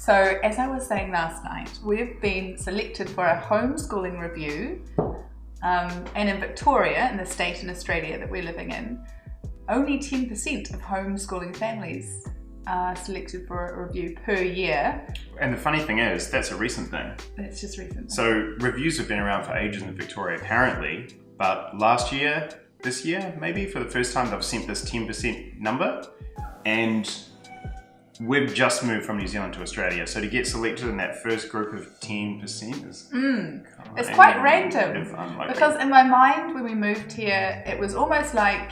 So, as I was saying last night, we've been selected for a homeschooling review, and in Victoria, in the state in Australia that we're living in, only 10% of homeschooling families are selected for a review per year. And the funny thing is, that's a recent thing. It's just recent. So reviews have been around for ages in Victoria, apparently, but this year, maybe, for the first time, they've sent this 10% number, and we've just moved from New Zealand to Australia, so to get selected in that first group of 10% is it's quite random. Unlikely. Because in my mind, when we moved here, it was almost like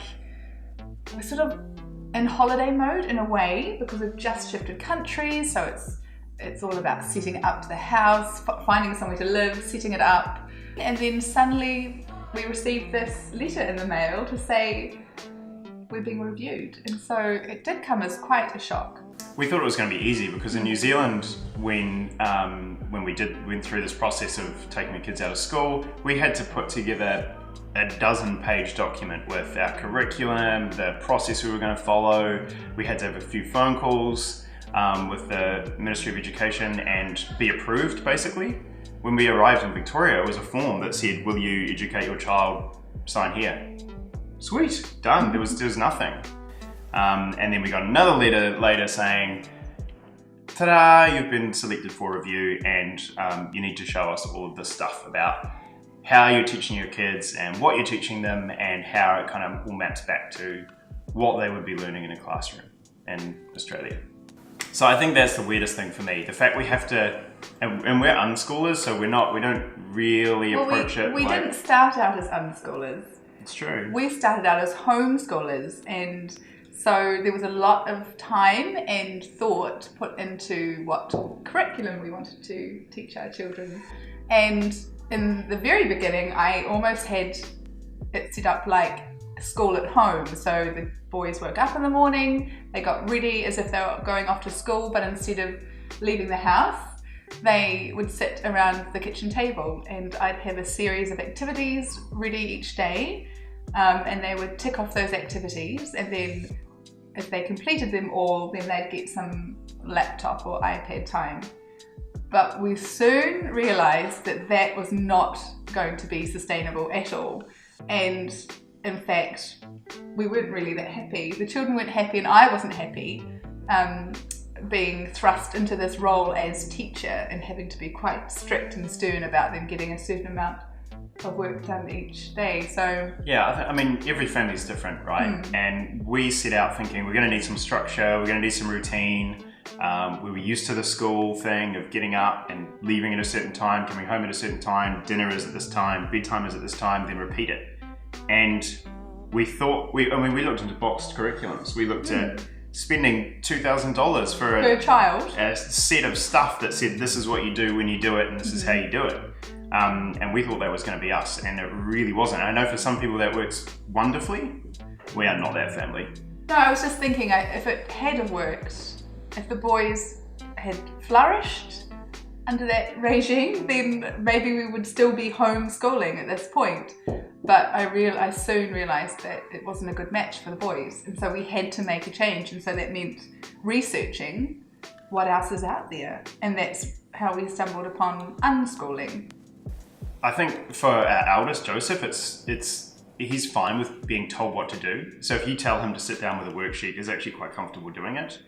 we're sort of in holiday mode in a way, because we've just shifted countries, so it's all about setting up the house, finding somewhere to live, setting it up, and then suddenly we received this letter in the mail to say we're being reviewed, and so it did come as quite a shock. We thought it was going to be easy because in New Zealand, when we went through this process of taking the kids out of school, we had to put together a 12-page document with our curriculum, the process we were going to follow. We had to have a few phone calls with the Ministry of Education and be approved, basically. When we arrived in Victoria, it was a form that said, will you educate your child? Sign here. Sweet, done. There was nothing. And then we got another letter later saying, ta-da, you've been selected for review, and you need to show us all of this stuff about how you're teaching your kids and what you're teaching them and how it kind of all maps back to what they would be learning in a classroom in Australia. So I think that's the weirdest thing for me. The fact we have to, and we're unschoolers, so we don't really approach it. We didn't start out as unschoolers. It's true. We started out as homeschoolers, and so there was a lot of time and thought put into what curriculum we wanted to teach our children. And in the very beginning, I almost had it set up like school at home. So the boys woke up in the morning, they got ready as if they were going off to school, but instead of leaving the house, they would sit around the kitchen table, and I'd have a series of activities ready each day, and they would tick off those activities, and then if they completed them all, then they'd get some laptop or iPad time. But we soon realised that that was not going to be sustainable at all. And in fact, we weren't really that happy. The children weren't happy, and I wasn't happy being thrust into this role as teacher and having to be quite strict and stern about them getting a certain amount of work done each day. So yeah, I mean, every family's different, right? And we set out thinking we're going to need some structure, we're going to need some routine. We were used to the school thing of getting up and leaving at a certain time, coming home at a certain time, dinner is at this time, bedtime is at this time, then repeat it. And we thought, we looked into boxed curriculums. We looked at spending $2,000 for per child, a set of stuff that said this is what you do when you do it and this is how you do it. And we thought that was going to be us, and it really wasn't. I know for some people that works wonderfully. We are not that family. No, I was just thinking, if it had have worked, if the boys had flourished under that regime, then maybe we would still be homeschooling at this point. But I soon realised that it wasn't a good match for the boys, and so we had to make a change, and so that meant researching what else is out there, and that's how we stumbled upon unschooling. I think for our eldest, Joseph, he's fine with being told what to do. So if you tell him to sit down with a worksheet, he's actually quite comfortable doing it.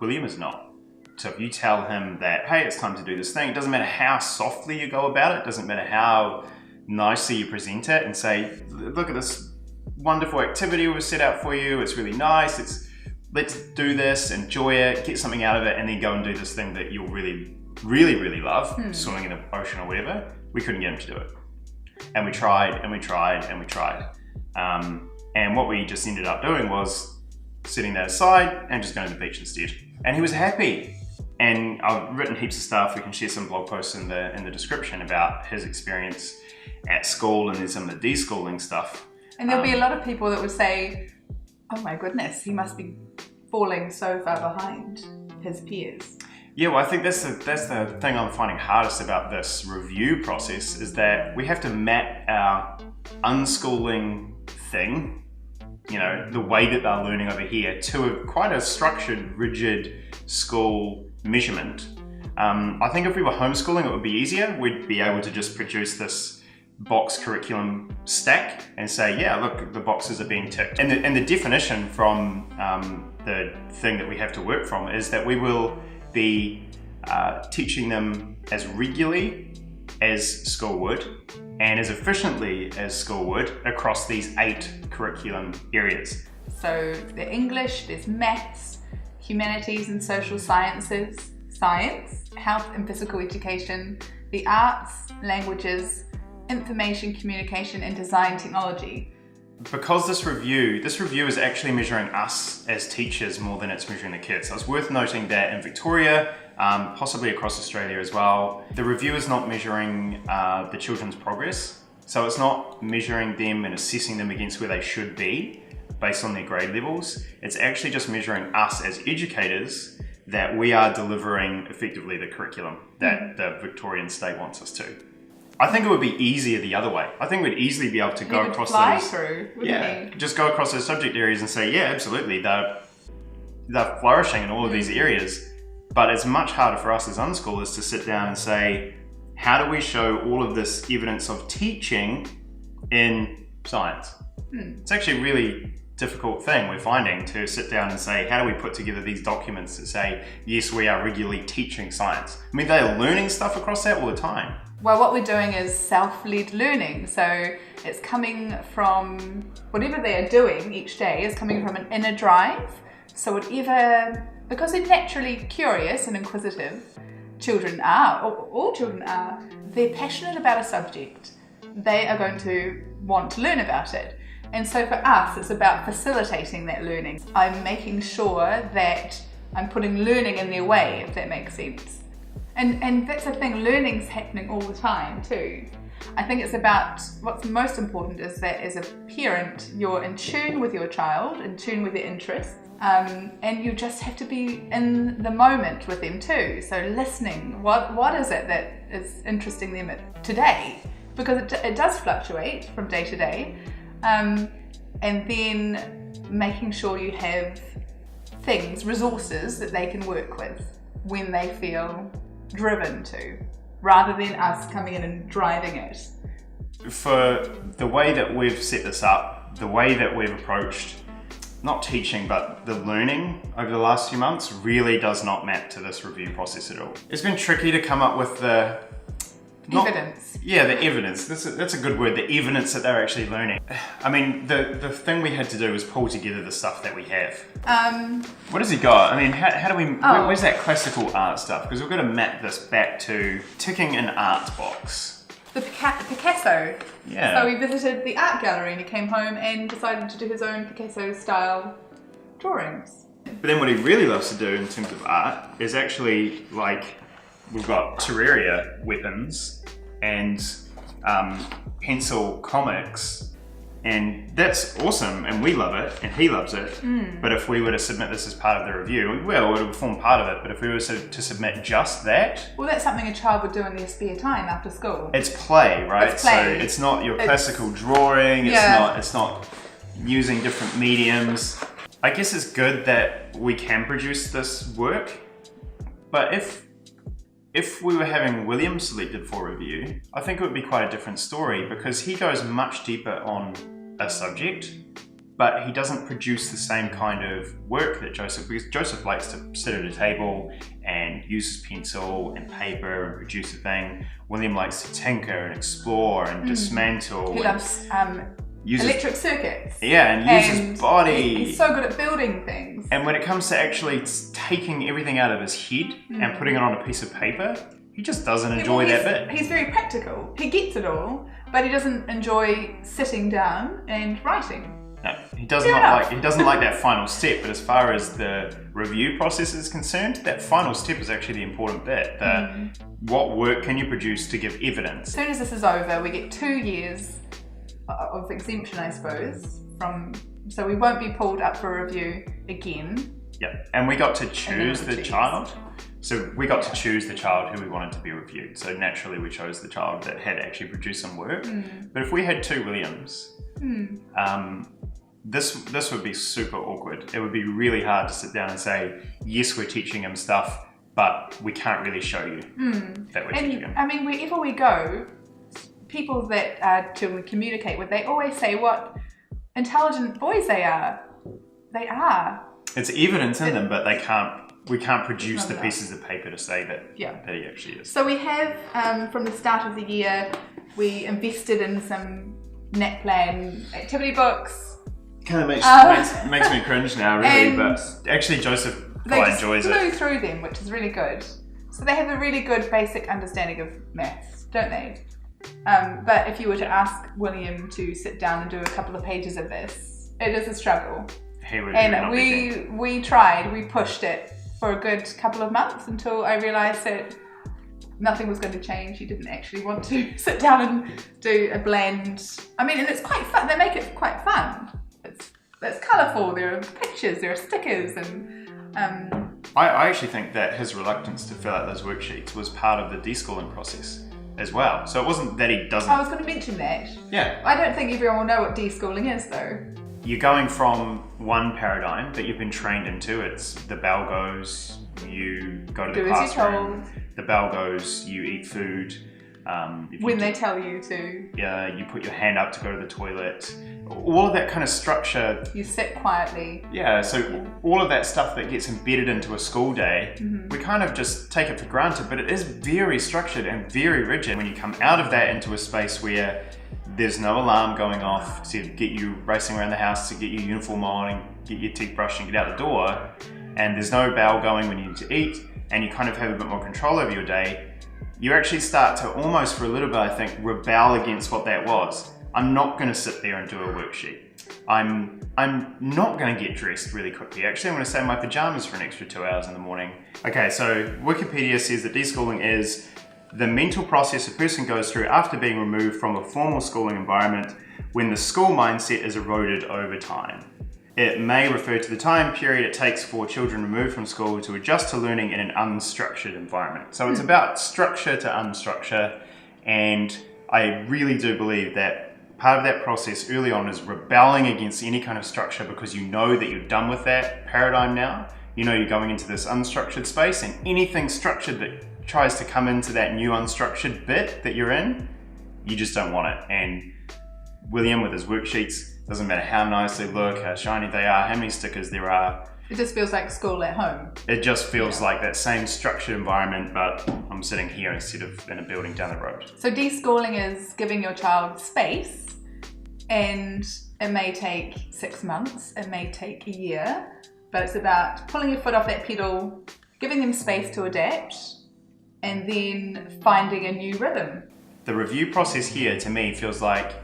William is not. So if you tell him that, hey, it's time to do this thing, it doesn't matter how softly you go about it, doesn't matter how nicely you present it and say, look at this wonderful activity we've set out for you, it's really nice, let's do this, enjoy it, get something out of it, and then go and do this thing that you'll really, really, really love, swimming in the ocean or whatever. We couldn't get him to do it. And we tried, and we tried, and we tried. And what we just ended up doing was setting that aside and just going to the beach instead. And he was happy. And I've written heaps of stuff. We can share some blog posts in the description about his experience at school, and then some of the deschooling stuff. And there'll be a lot of people that would say, oh my goodness, he must be falling so far behind his peers. Yeah, well, I think that's the thing I'm finding hardest about this review process, is that we have to map our unschooling thing, you know, the way that they're learning over here, to quite a structured, rigid school measurement. I think if we were homeschooling, it would be easier. We'd be able to just produce this box curriculum stack and say, yeah, look, the boxes are being ticked. And the definition from the thing that we have to work from is that we will be teaching them as regularly as school would and as efficiently as school would across these 8 curriculum areas. So there's English, there's maths, humanities and social sciences, science, health and physical education, the arts, languages, information, communication and design technology. Because this review is actually measuring us as teachers more than it's measuring the kids. So it's worth noting that in Victoria, possibly across Australia as well, the review is not measuring the children's progress. So it's not measuring them and assessing them against where they should be based on their grade levels. It's actually just measuring us as educators that we are delivering effectively the curriculum that the Victorian state wants us to. I think it would be easier the other way. I think we'd easily be able to go across those. Just go across those subject areas and say, yeah, absolutely, they're flourishing in all of these areas. But it's much harder for us as unschoolers to sit down and say, how do we show all of this evidence of teaching in science? It's actually a really difficult thing we're finding to sit down and say, how do we put together these documents that say, yes, we are regularly teaching science? I mean, they are learning stuff across that all the time. Well, what we're doing is self-led learning. So it's coming from whatever they are doing each day is coming from an inner drive. So whatever, because they're naturally curious and inquisitive, children are, or all children are, they're passionate about a subject. They are going to want to learn about it. And so for us, it's about facilitating that learning. I'm making sure that I'm putting learning in their way, if that makes sense. And that's the thing, learning's happening all the time too. I think it's about, what's most important is that as a parent, you're in tune with your child, in tune with their interests, and you just have to be in the moment with them too. So listening, what is it that is interesting them today? Because it does fluctuate from day to day. And then making sure you have things, resources that they can work with when they feel driven to, rather than us coming in and driving it. For the way that we've set this up, the way that we've approached not teaching but the learning over the last few months really does not map to this review process at all. It's been tricky to come up with the evidence. Yeah, the evidence. That's a good word, the evidence that they're actually learning. I mean, the thing we had to do was pull together the stuff that we have. What has he got? I mean, how do we, where's that classical art stuff? Because we've got to map this back to ticking an art box. The Picasso. Yeah. So we visited the art gallery and he came home and decided to do his own Picasso-style drawings. But then what he really loves to do in terms of art is actually, like, we've got Terraria weapons and pencil comics, and that's awesome and we love it and he loves it. But if we were to submit this as part of the review, well, it would form part of it, but if we were to submit just that... Well, that's something a child would do in their spare time after school. It's play, right? It's play. So it's not your classical drawing, it's not using different mediums. I guess it's good that we can produce this work, but if we were having William selected for review, I think it would be quite a different story because he goes much deeper on a subject, but he doesn't produce the same kind of work that Joseph, because Joseph likes to sit at a table and use his pencil and paper and produce a thing. William likes to tinker and explore and dismantle. He loves electric circuits. Yeah, and use his body. He's so good at building things. And when it comes to actually taking everything out of his head and putting it on a piece of paper, he just doesn't enjoy that bit. He's very practical. He gets it all, but he doesn't enjoy sitting down and writing. No, he doesn't like that final step. But as far as the review process is concerned, that final step is actually the important bit. What work can you produce to give evidence? As soon as this is over, we get 2 years of exemption, I suppose, so we won't be pulled up for review again. Yeah, and we got to choose the child. So we got to choose the child who we wanted to be reviewed. So naturally we chose the child that had actually produced some work. But if we had 2 Williams, this would be super awkward. It would be really hard to sit down and say, yes, we're teaching him stuff but we can't really show you that we're teaching them. I mean, wherever we go, people that our children communicate with, they always say what intelligent boys they are. They are. It's evidence in them, but we can't produce the pieces of paper to say that he actually is. So we have, from the start of the year, we invested in some NAPLAN activity books. Kind of makes me cringe now, really, but actually Joseph quite enjoys it. They just flew through them, which is really good. So they have a really good basic understanding of maths, don't they? But if you were to ask William to sit down and do a couple of pages of this, it is a struggle. And we tried, we pushed it for a good couple of months until I realised that nothing was going to change. He didn't actually want to sit down and do a blend. I mean, and it's quite fun. They make it quite fun. It's colourful. There are pictures, there are stickers, and I actually think that his reluctance to fill out those worksheets was part of the deschooling process as well. So it wasn't that he doesn't. I was going to mention that. Yeah. I don't think everyone will know what deschooling is, though. You're going from one paradigm that you've been trained into. It's the bell goes, you go to the classroom. The bell goes, you eat food. When they tell you to. Yeah, you put your hand up to go to the toilet. All of that kind of structure. You sit quietly. Yeah, so all of that stuff that gets embedded into a school day, we kind of just take it for granted, but it is very structured and very rigid. When you come out of that into a space where there's no alarm going off to get you racing around the house, to get your uniform on and get your teeth brushed and get out the door, and there's no bell going when you need to eat, and you kind of have a bit more control over your day, you actually start to almost, for a little bit, I think, rebel against what that was. I'm not going to sit there and do a worksheet. I'm not going to get dressed really quickly. Actually, I'm going to stay in my pajamas for an extra 2 hours in the morning. Okay, so Wikipedia says that deschooling is the mental process a person goes through after being removed from a formal schooling environment when the school mindset is eroded over time. It may refer to the time period it takes for children removed from school to adjust to learning in an unstructured environment. So it's about structure to unstructure, and I really do believe that part of that process early on is rebelling against any kind of structure, because you know that you're done with that paradigm now. You know you're going into this unstructured space, and anything structured that tries to come into that new unstructured bit that you're in, you just don't want it. And William with his worksheets, doesn't matter how nice they look, how shiny they are, how many stickers there are. It just feels like school at home. It just feels like that same structured environment, but I'm sitting here instead of in a building down the road. So deschooling is giving your child space, and it may take 6 months, it may take a year, but it's about pulling your foot off that pedal, giving them space to adapt, and then finding a new rhythm. The review process here to me feels like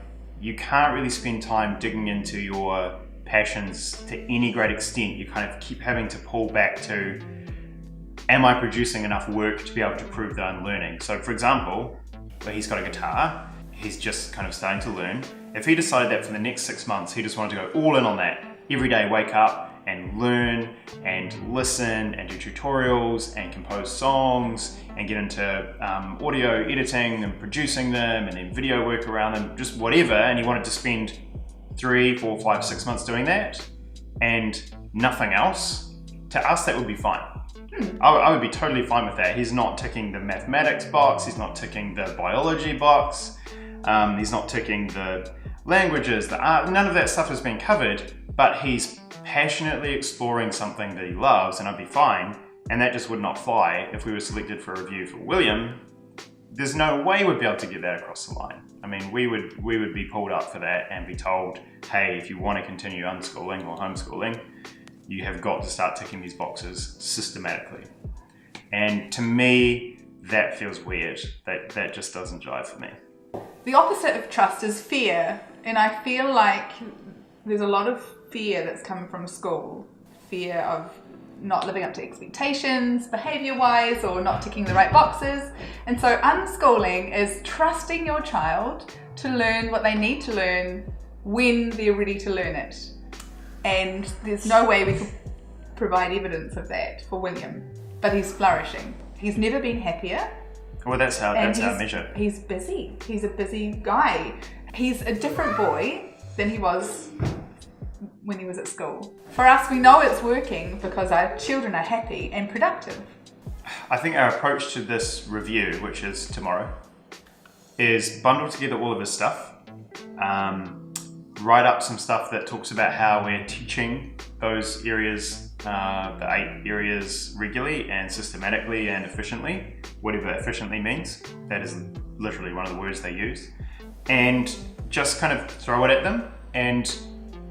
you can't really spend time digging into your passions to any great extent. You kind of keep having to pull back to, am I producing enough work to be able to prove that I'm learning? So for example, where he's got a guitar, he's just kind of starting to learn. If he decided that for the next 6 months, he just wanted to go all in on that, every day wake up and learn and listen and do tutorials and compose songs and get into audio editing and producing them and then video work around them, just whatever, and he wanted to spend 3, 4, 5, 6 months doing that and nothing else, to us that would be fine. I would be totally fine with that. He's not ticking the mathematics box, he's not ticking the biology box, he's not ticking the languages, the art, none of that stuff has been covered, but he's passionately exploring something that he loves, and I'd be fine. And that just would not fly if we were selected for a review for William. There's no way we'd be able to get that across the line. I mean, we would be pulled up for that and be told, hey, if you want to continue unschooling or homeschooling, you have got to start ticking these boxes systematically. And to me, that feels weird. That just doesn't jive for me. The opposite of trust is fear, and I feel like there's a lot of fear that's come from school. Fear of not living up to expectations, behaviour-wise, or not ticking the right boxes. And so unschooling is trusting your child to learn what they need to learn when they're ready to learn it. And there's no way we could provide evidence of that for William. But he's flourishing. He's never been happier. Well, that's our measure. He's busy. He's a busy guy. He's a different boy than he was when he was at school. For us, we know it's working because our children are happy and productive. I think our approach to this review, which is tomorrow, is bundle together all of this stuff, write up some stuff that talks about how we're teaching those areas, the 8 areas, regularly and systematically and efficiently, whatever efficiently means. That is literally one of the words they use. And just kind of throw it at them, and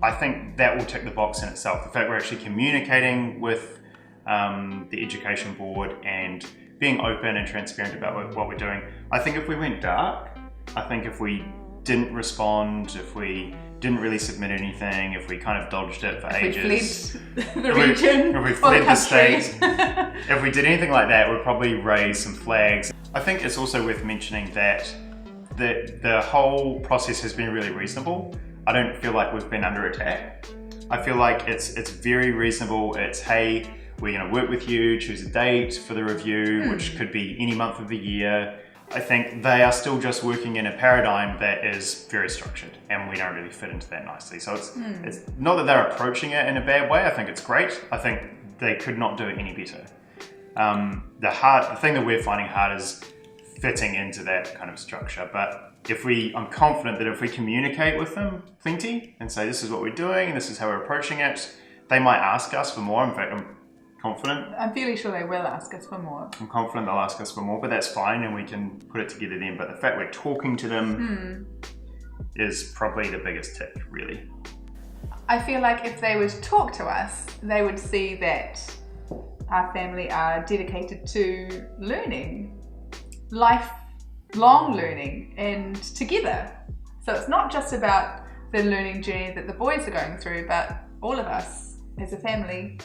I think that will tick the box in itself. The fact we're actually communicating with the education board and being open and transparent about what we're doing. I think if we went dark, I think if we didn't respond, if we didn't really submit anything, if we kind of dodged it for ages, we fled the region, if we fled the state, if we did anything like that, we'd probably raise some flags. I think it's also worth mentioning that the whole process has been really reasonable. I don't feel like we've been under attack. I feel like it's very reasonable. It's, hey, we're going to work with you, choose a date for the review, which could be any month of the year. I think they are still just working in a paradigm that is very structured, and we don't really fit into that nicely. So it's not that they're approaching it in a bad way. I think it's great. I think they could not do it any better. The thing that we're finding hard is fitting into that kind of structure. But I'm confident that if we communicate with them plenty and say, this is what we're doing, and this is how we're approaching it, they might ask us for more. In fact, I'm confident. I'm fairly sure they will ask us for more. I'm confident they'll ask us for more, but that's fine, and we can put it together then. But the fact we're talking to them is probably the biggest tick, really. I feel like if they would talk to us, they would see that our family are dedicated to learning, lifelong learning, and together. So it's not just about the learning journey that the boys are going through, but all of us as a family.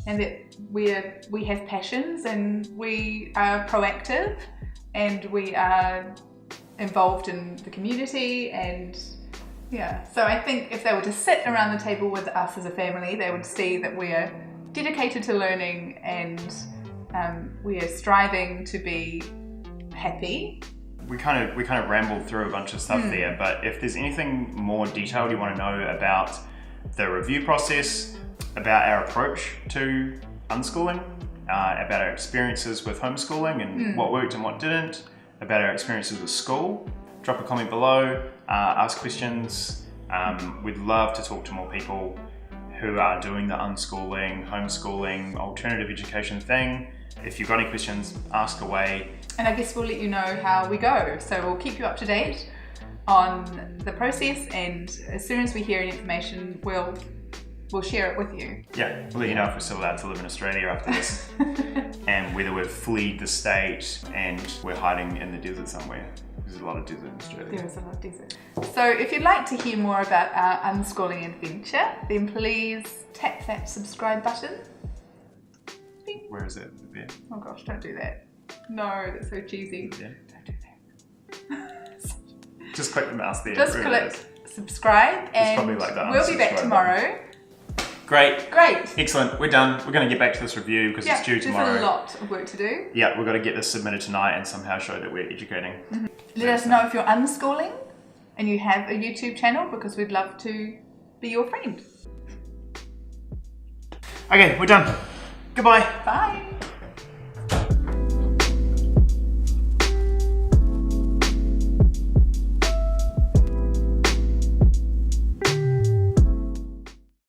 And that we have passions, and we are proactive, and we are involved in the community, and yeah. So I think if they were to sit around the table with us as a family, they would see that we are dedicated to learning, and we are striving to be happy. We kind of rambled through a bunch of stuff there, but if there's anything more detailed you want to know about the review process, about our approach to unschooling, about our experiences with homeschooling and what worked and what didn't, about our experiences with school, drop a comment below, ask questions. We'd love to talk to more people who are doing the unschooling, homeschooling, alternative education thing. If you've got any questions, ask away. And I guess we'll let you know how we go. So we'll keep you up to date on the process, and as soon as we hear any information, we'll share it with you. Yeah, we'll let you know if we're still allowed to live in Australia after this, and whether we've fled the state and we're hiding in the desert somewhere. There's a lot of desert in Australia. There is a lot of desert. So if you'd like to hear more about our unschooling adventure, then please tap that subscribe button. Where is it? There. Oh gosh, don't do that. No, that's so cheesy. Yeah. Don't do that. Just click the mouse there. Just click subscribe, and probably like the we'll be back tomorrow. Great. Great. Excellent. We're done. We're going to get back to this review because it's due tomorrow. There's a lot of work to do. Yeah, we've got to get this submitted tonight and somehow show that we're educating. Let us know if you're unschooling and you have a YouTube channel, because we'd love to be your friend. Okay, we're done. Goodbye. Bye.